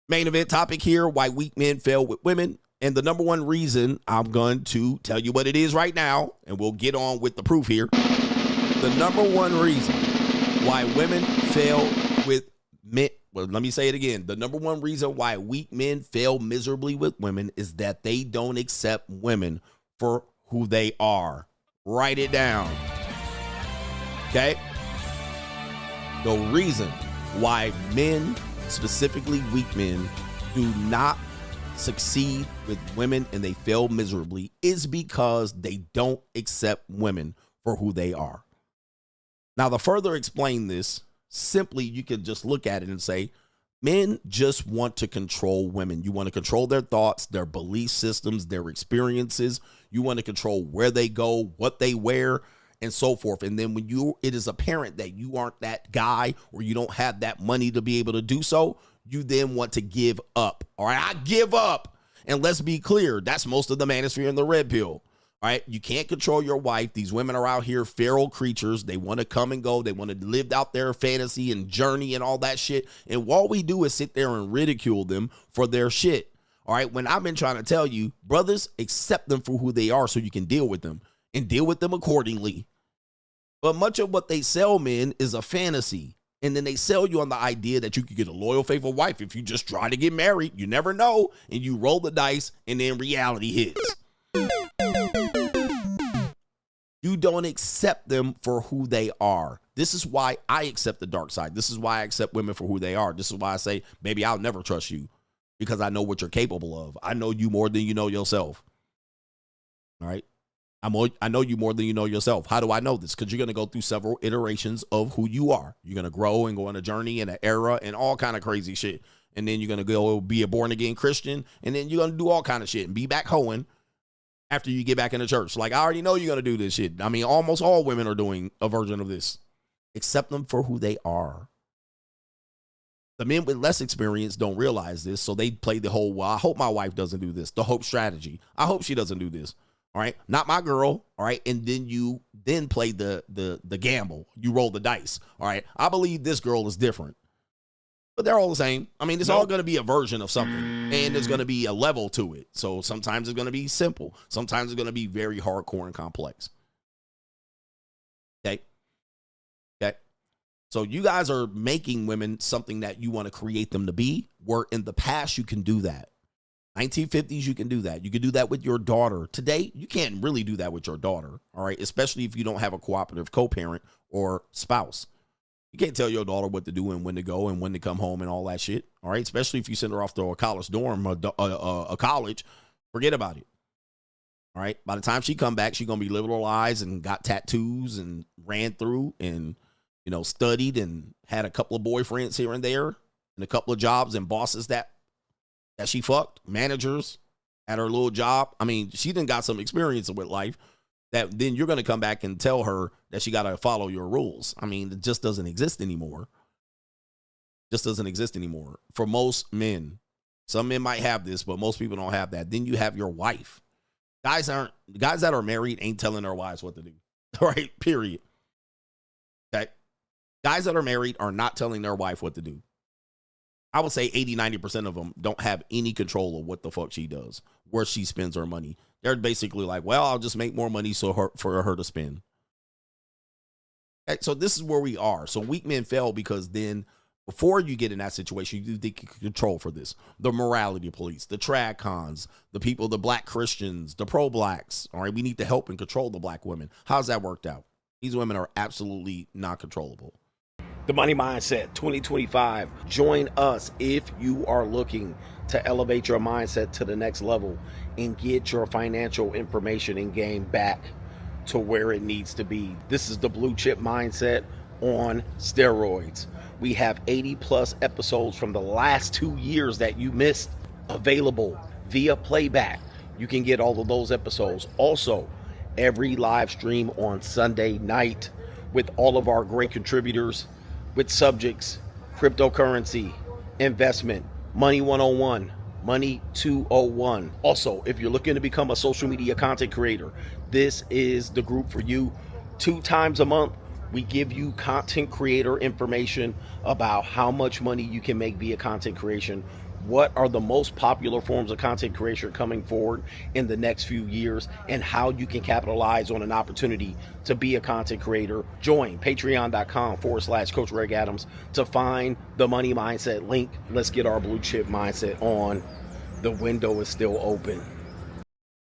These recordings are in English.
Main event topic here, why weak men fail with women. And the number one reason, I'm going to tell you what it is right now, and we'll get on with the proof here. The number one reason why women fail with men, well, let me say it again. The number one reason why weak men fail miserably with women is that they don't accept women for who they are. Write it down. Okay? The reason why men, specifically weak men, do not succeed with women and they fail miserably is because they don't accept women for who they are. Now, to further explain this, simply you can just look at it and say, men just want to control women. You want to control their thoughts, their belief systems, their experiences. You want to control where they go, what they wear, and so forth. And then when it is apparent that you aren't that guy or you don't have that money to be able to do so, you then want to give up. All right, I give up. And let's be clear, that's most of the manosphere in the red pill. All right, you can't control your wife. These women are out here feral creatures. They want to come and go. They want to live out their fantasy and journey and all that shit. And all we do is sit there and ridicule them for their shit. All right, when I've been trying to tell you, brothers, accept them for who they are so you can deal with them and deal with them accordingly. But much of what they sell men is a fantasy. And then they sell you on the idea that you could get a loyal, faithful wife if you just try to get married. You never know. And you roll the dice and then reality hits. You don't accept them for who they are. This is why I accept the dark side. This is why I accept women for who they are. This is why I say, baby, I'll never trust you because I know what you're capable of. I know you more than you know yourself. All right. I know you more than you know yourself. How do I know this? Because you're going to go through several iterations of who you are. You're going to grow and go on a journey and an era and all kind of crazy shit. And then you're going to go be a born again Christian. And then you're going to do all kind of shit and be back hoeing after you get back in the church. Like, I already know you're going to do this shit. I mean, almost all women are doing a version of this. Accept them for who they are. The men with less experience don't realize this. So they play the whole, well, I hope my wife doesn't do this. The hope strategy. I hope she doesn't do this. All right, not my girl. All right, and then you play the gamble. You roll the dice. All right, I believe this girl is different, but they're all the same. I mean, it's all going to be a version of something, and there's going to be a level to it. So sometimes it's going to be simple. Sometimes it's going to be very hardcore and complex. Okay. So you guys are making women something that you want to create them to be. Where in the past you can do that. 1950s, you can do that. You can do that with your daughter. Today, you can't really do that with your daughter, all right? Especially if you don't have a cooperative co-parent or spouse. You can't tell your daughter what to do and when to go and when to come home and all that shit, all right? Especially if you send her off to a college dorm, a college, forget about it, all right? By the time she come back, she's going to be liberalized and got tattoos and ran through and, you know, studied and had a couple of boyfriends here and there and a couple of jobs and bosses that she fucked, managers at her little job. I mean, she done got some experience with life that then you're going to come back and tell her that she got to follow your rules. I mean, it just doesn't exist anymore. Just doesn't exist anymore for most men. Some men might have this, but most people don't have that. Then you have your wife. Guys that are married ain't telling their wives what to do. All right, period. Okay. Guys that are married are not telling their wife what to do. I would say 80-90% of them don't have any control of what the fuck she does, where she spends her money. They're basically like, well, I'll just make more money for her to spend. Okay, so this is where we are. So weak men fail because then before you get in that situation, you think you can control for this. The morality police, the trad cons, the people, the black Christians, the pro-blacks. All right, we need to help and control the black women. How's that worked out? These women are absolutely not controllable. The Money Mindset 2025. Join us if you are looking to elevate your mindset to the next level and get your financial information and game back to where it needs to be. This is the blue chip mindset on steroids. We have 80 plus episodes from the last 2 years that you missed available via playback. You can get all of those episodes. Also, every live stream on Sunday night with all of our great contributors with subjects, cryptocurrency, investment, money 101, money 201. Also, if you're looking to become a social media content creator, this is the group for you. 2 times a month, we give you content creator information about how much money you can make via content creation what are the most popular forms of content creation coming forward in the next few years, and how you can capitalize on an opportunity to be a content creator. Join patreon.com/Coach Greg Adams to find the money mindset link. Let's get our blue chip mindset on. The window is still open.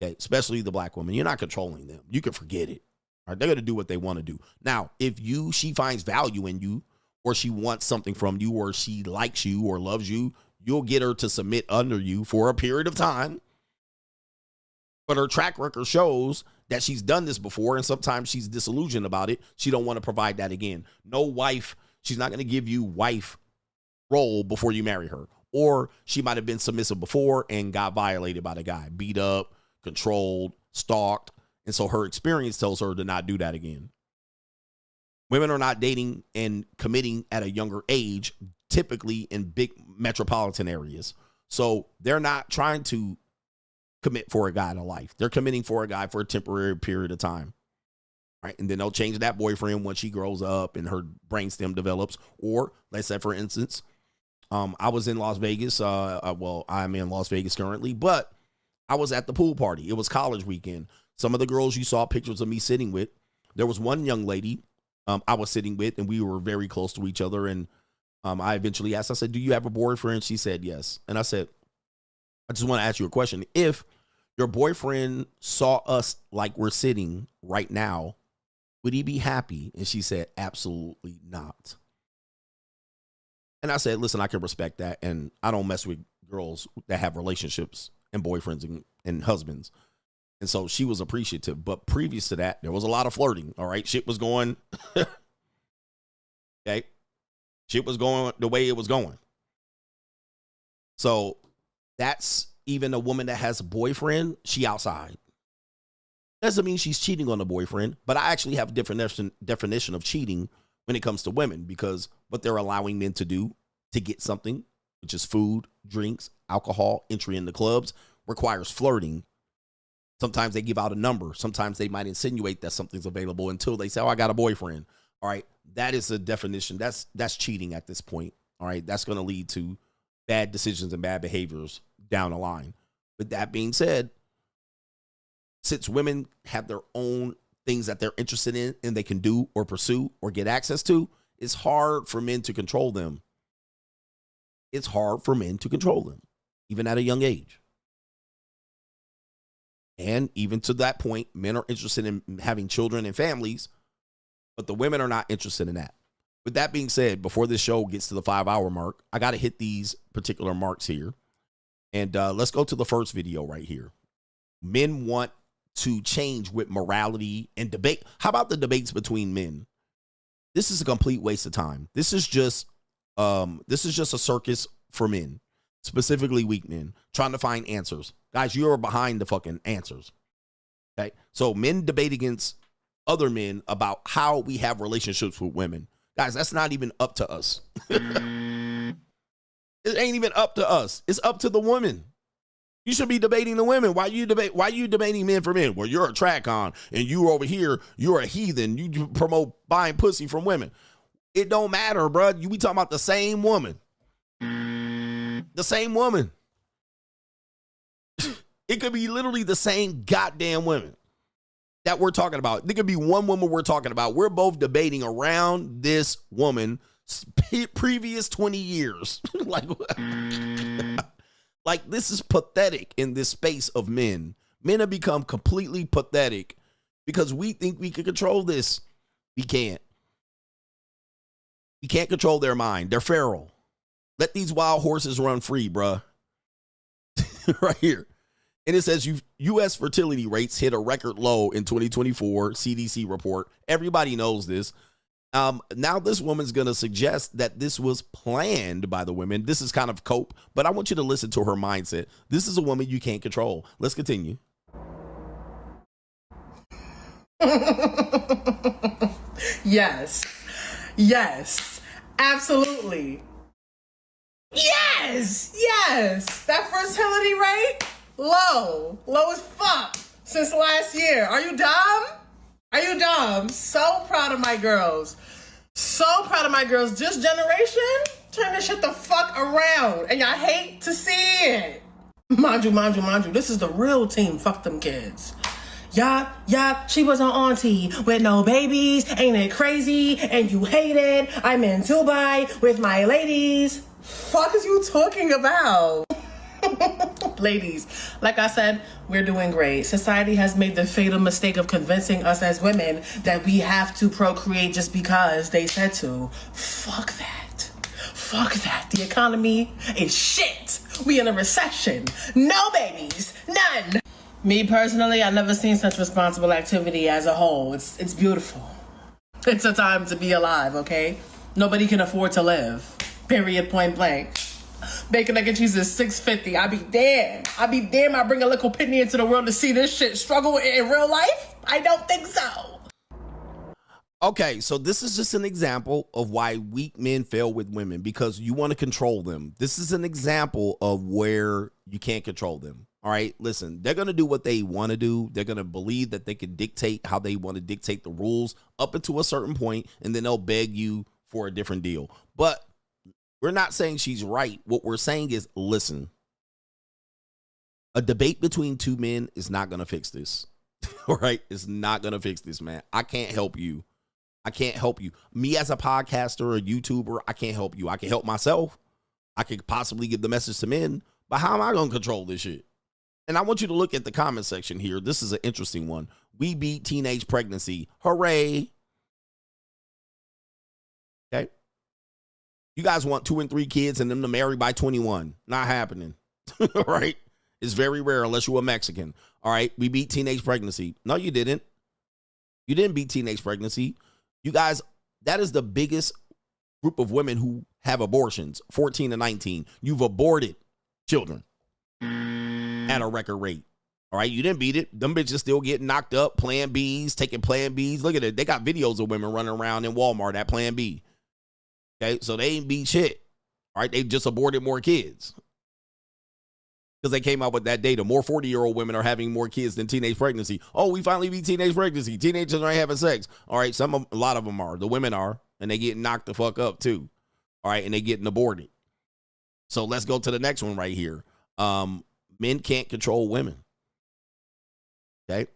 Okay, especially the black woman. You're not controlling them. You can forget it. All right, they're going to do what they want to do. Now, if she finds value in you, or she wants something from you, or she likes you or loves you, you'll get her to submit under you for a period of time. But her track record shows that she's done this before, and sometimes she's disillusioned about it. She don't want to provide that again. No wife. She's not going to give you wife role before you marry her. Or she might have been submissive before and got violated by the guy, beat up, controlled, stalked. And so her experience tells her to not do that again. Women are not dating and committing at a younger age, typically in big metropolitan areas. So they're not trying to commit for a guy to life. They're committing for a guy for a temporary period of time. Right? And then they'll change that boyfriend when she grows up and her brainstem develops. Or let's say, for instance, I was in Las Vegas. Well, I'm in Las Vegas currently, but I was at the pool party. It was college weekend. Some of the girls you saw pictures of me sitting with, there was one young lady I was sitting with, and we were very close to each other. And I eventually asked, I said, do you have a boyfriend? She said, yes. And I said, I just want to ask you a question. If your boyfriend saw us like we're sitting right now, would he be happy? And she said, absolutely not. And I said, listen, I can respect that. And I don't mess with girls that have relationships and boyfriends and husbands. And so she was appreciative. But previous to that, there was a lot of flirting. All right. Shit was going. Okay. Shit was going the way it was going. So that's even a woman that has a boyfriend. She outside. Doesn't mean she's cheating on the boyfriend. But I actually have a definition of cheating when it comes to women, because what they're allowing men to do to get something, which is food, drinks, alcohol, entry into clubs, requires flirting. Sometimes they give out a number. Sometimes they might insinuate that something's available until they say, oh, I got a boyfriend. All right. That is a definition. That's cheating at this point. All right. That's going to lead to bad decisions and bad behaviors down the line. With that being said, since women have their own things that they're interested in and they can do or pursue or get access to, it's hard for men to control them. It's hard for men to control them, even at a young age. And even to that point, men are interested in having children and families, but the women are not interested in that. With that being said, before this show gets to the 5-hour mark, I got to hit these particular marks here. And let's go to the first video right here. Men want to change with morality and debate. How about the debates between men? This is a complete waste of time. This is just a circus for men, specifically weak men, trying to find answers. Guys, you're behind the fucking answers. Okay. So men debate against other men about how we have relationships with women. Guys, that's not even up to us. It ain't even up to us. It's up to the women. You should be debating the women. Why you debating men for men? Well, you're a track on, and you over here, you're a heathen. You promote buying pussy from women. It don't matter, bro. You be talking about the same woman. The same woman. It could be literally the same goddamn women that we're talking about. There could be one woman we're talking about. We're both debating around this woman previous 20 years. Like, this is pathetic in this space of men. Men have become completely pathetic because we think we can control this. We can't. We can't control their mind. They're feral. Let these wild horses run free, bruh. Right here. And it says U.S. fertility rates hit a record low in 2024, CDC report. Everybody knows this. Now this woman's going to suggest that this was planned by the women. This is kind of cope, but I want you to listen to her mindset. This is a woman you can't control. Let's continue. Yes. Yes. Absolutely. Yes. Yes. That fertility rate, low as fuck since last year. Are you dumb? Are you dumb? So proud of my girls. So proud of my girls. This generation, turn this shit the fuck around. And y'all hate to see it. Mind you, this is the real team. Fuck them kids. Yeah, she was an auntie with no babies. Ain't it crazy? And you hate it. I'm in Dubai with my ladies. Fuck is you talking about? Ladies, like I said, we're doing great. Society has made the fatal mistake of convincing us as women that we have to procreate just because they said to. Fuck that. The economy is shit. We in a recession. No babies. None. Me personally, I've never seen such responsible activity as a whole. It's beautiful. It's a time to be alive, okay? Nobody can afford to live. Period, point blank. Bacon, egg, and cheese is $6.50. I be damn. I bring a little penny into the world to see this shit struggle in real life? I don't think so. Okay, so this is just an example of why weak men fail with women, because you want to control them. This is an example of where you can't control them. All right, listen, they're going to do what they want to do. They're going to believe that they can dictate how they want to dictate the rules up until a certain point, and then they'll beg you for a different deal. But we're not saying she's right. What we're saying is, listen, a debate between two men is not going to fix this. All right, it's not going to fix this, man. I can't help you. Me as a podcaster, a YouTuber, I can't help you. I can help myself. I could possibly give the message to men, but how am I going to control this shit? And I want you to look at the comment section here. This is an interesting one. We beat teenage pregnancy. Hooray. Okay. You guys want 2 and 3 kids and them to marry by 21. Not happening. All right. It's very rare unless you're a Mexican. All right. We beat teenage pregnancy. No, you didn't. You didn't beat teenage pregnancy. You guys, that is the biggest group of women who have abortions, 14 to 19. You've aborted children at a record rate. All right, you didn't beat it. Them bitches still getting knocked up, Plan Bs, taking Plan Bs. Look at it. They got videos of women running around in Walmart at Plan B. Okay, so they ain't beat shit. All right, they just aborted more kids. Because they came out with that data. More 40-year-old women are having more kids than teenage pregnancy. Oh, we finally beat teenage pregnancy. Teenagers aren't having sex. All right, a lot of them are. The women are. And they get knocked the fuck up too. All right, and they getting aborted. So let's go to the next one right here. Men can't control women. Okay.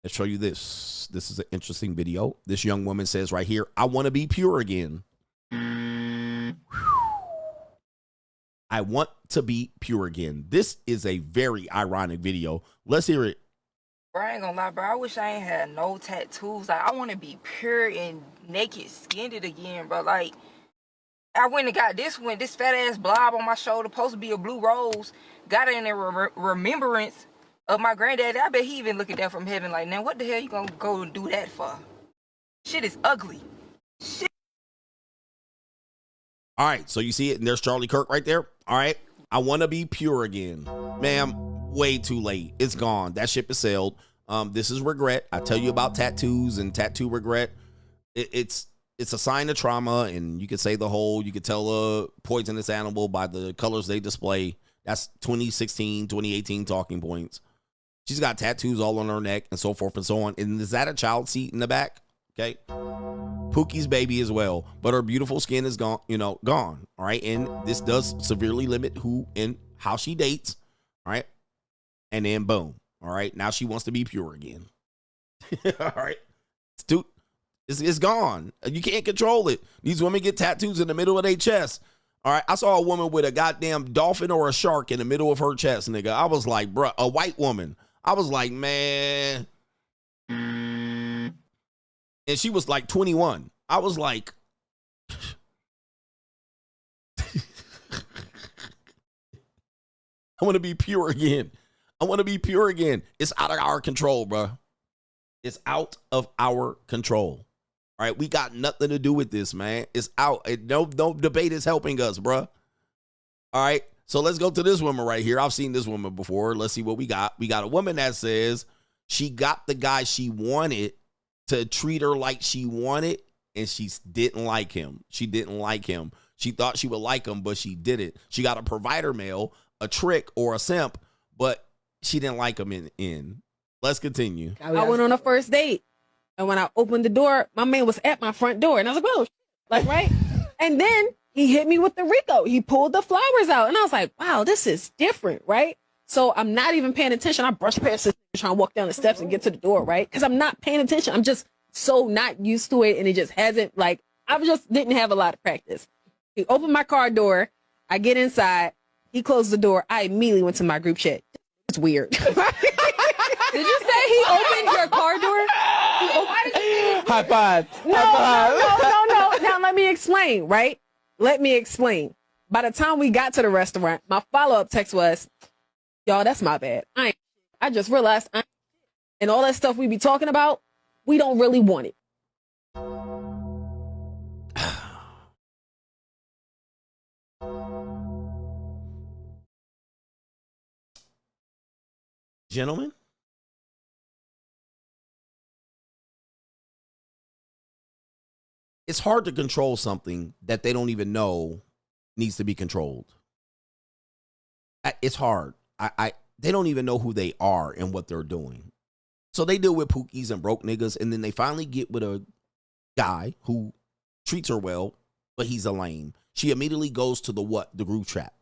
Let's show you this. This is an interesting video. This young woman says right here, I want to be pure again. I want to be pure again. This is a very ironic video. Let's hear it. Bro, I ain't gonna lie, bro. I wish I ain't had no tattoos. Like, I want to be pure and naked, skinned again, bro. Like, I went and got this one, this fat ass blob on my shoulder, supposed to be a blue rose. Got it in a remembrance of my granddad. I bet he even look at that from heaven like, now what the hell you gonna go and do that for? Shit is ugly. Shit. All right, so you see it, and there's Charlie Kirk right there. All right, I want to be pure again. Ma'am, way too late. It's gone. That ship is sailed. This is regret. I tell you about tattoos and tattoo regret. It's a sign of trauma, and you could say you could tell a poisonous animal by the colors they display. That's 2016, 2018 talking points. She's got tattoos all on her neck and so forth and so on. And is that a child seat in the back? Okay. Pookie's baby as well, but her beautiful skin is gone, gone. All right. And this does severely limit who and how she dates. All right. And then boom. All right. Now she wants to be pure again. All right. It's gone. You can't control it. These women get tattoos in the middle of their chest. All right. I saw a woman with a goddamn dolphin or a shark in the middle of her chest, nigga. I was like, bruh, a white woman. I was like, man. And she was like 21. I was like, I want to be pure again. I want to be pure again. It's out of our control, bro. It's out of our control. All right, we got nothing to do with this, man. It's out. No debate is helping us, bro. All right, so let's go to this woman right here. I've seen this woman before. Let's see what we got. We got a woman that says she got the guy she wanted to treat her like she wanted, and she didn't like him. She didn't like him. She thought she would like him, but she didn't. She got a provider male, a trick, or a simp, but she didn't like him in. Let's continue. I went on a first date. And when I opened the door, my man was at my front door. And I was like, oh, like, right? And then he hit me with the Rico. He pulled the flowers out. And I was like, wow, this is different, right? So I'm not even paying attention. I brush past this trying to walk down the steps and get to the door, right? Because I'm not paying attention. I'm just so not used to it. And it just hasn't, like, I just didn't have a lot of practice. He opened my car door. I get inside. He closed the door. I immediately went to my group chat. It's weird. Did you say he opened your car door? High five. No. Now let me explain, right? Let me explain. By the time we got to the restaurant, my follow-up text was, y'all, that's my bad. I just realized and all that stuff we be talking about, we don't really want it. Gentlemen, it's hard to control something that they don't even know needs to be controlled. It's hard. They don't even know who they are and what they're doing. So they deal with pookies and broke niggas, and then they finally get with a guy who treats her well, but he's a lame. She immediately goes to the group chat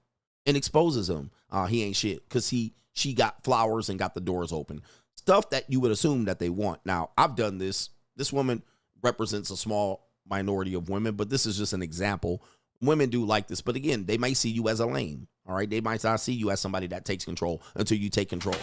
and exposes him. He ain't shit because she got flowers and got the doors open. Stuff that you would assume that they want. Now, I've done this. This woman represents a small minority of women, but this is just an example. Women do like this, but again, they might see you as a lame. All right, they might not see you as somebody that takes control until you take control.